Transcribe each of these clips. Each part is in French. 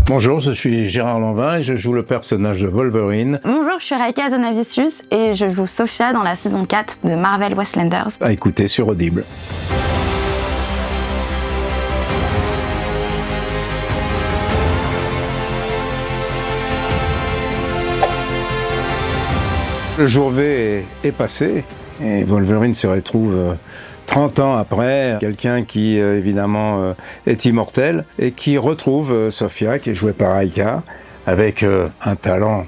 Bonjour, je suis Gérard Lanvin et je joue le personnage de Wolverine. Bonjour, je suis Raika Hazanavicius et je joue Sophia dans la saison 4 de Marvel Wastelanders. À écouter sur Audible. Le jour V est passé et Wolverine se retrouve 30 ans après, quelqu'un qui évidemment est immortel et qui retrouve Sophia, qui est jouée par Raika, avec un talent.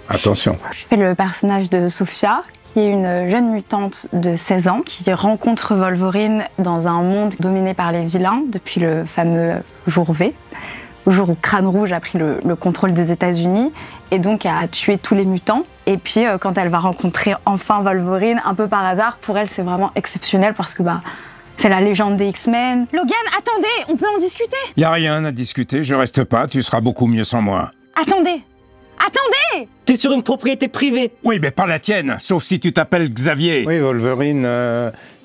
Attention. Je fais le personnage de Sophia, qui est une jeune mutante de 16 ans, qui rencontre Wolverine dans un monde dominé par les vilains depuis le fameux jour V. Le jour où Crâne Rouge a pris le contrôle des États-Unis et donc a tué tous les mutants. Et puis quand elle va rencontrer enfin Wolverine, un peu par hasard, pour elle c'est vraiment exceptionnel parce que c'est la légende des X-Men. Logan, attendez, on peut en discuter? Y a rien à discuter, je reste pas, tu seras beaucoup mieux sans moi. Attendez! Attendez! T'es sur une propriété privée. Oui, mais pas la tienne, sauf si tu t'appelles Xavier. Oui, Wolverine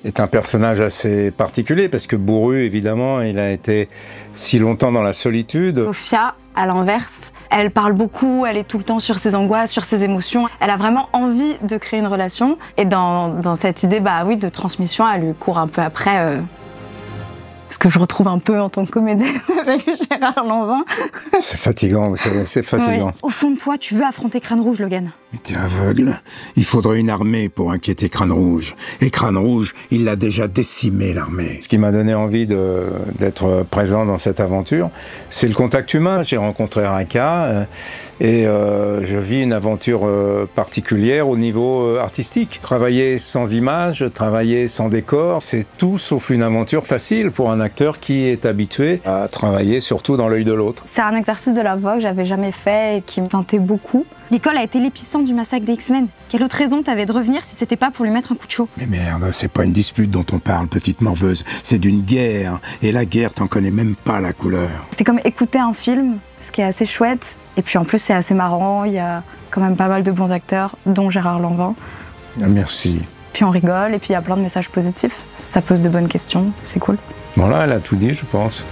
est un personnage assez particulier parce que bourru, évidemment, il a été si longtemps dans la solitude. Sophia, à l'inverse, elle parle beaucoup, elle est tout le temps sur ses angoisses, sur ses émotions. Elle a vraiment envie de créer une relation. Et dans cette idée, oui, de transmission, elle lui court un peu après. Ce que je retrouve un peu en tant que comédienne avec Gérard Lanvin. C'est fatigant, c'est fatigant. Oui. Au fond de toi, tu veux affronter Crâne Rouge, Logan. Mais t'es aveugle. Il faudrait une armée pour inquiéter Crâne Rouge. Et Crâne Rouge, il l'a déjà décimé, l'armée. Ce qui m'a donné envie d'être présent dans cette aventure, c'est le contact humain. J'ai rencontré Raika et je vis une aventure particulière au niveau artistique. Travailler sans images, travailler sans décor, c'est tout sauf une aventure facile pour un acteur qui est habitué à travailler surtout dans l'œil de l'autre. C'est un exercice de la voix que j'avais jamais fait et qui me tentait beaucoup. L'école a été l'épicentre du massacre des X-Men. Quelle autre raison t'avais de revenir si c'était pas pour lui mettre un coup de chaud? Mais merde, c'est pas une dispute dont on parle, petite morveuse. C'est d'une guerre. Et la guerre, t'en connais même pas la couleur. C'est comme écouter un film, ce qui est assez chouette. Et puis en plus, c'est assez marrant. Il y a quand même pas mal de bons acteurs, dont Gérard Lanvin. Ah, merci. Puis on rigole et puis il y a plein de messages positifs. Ça pose de bonnes questions, c'est cool. Bon là, elle a tout dit, je pense.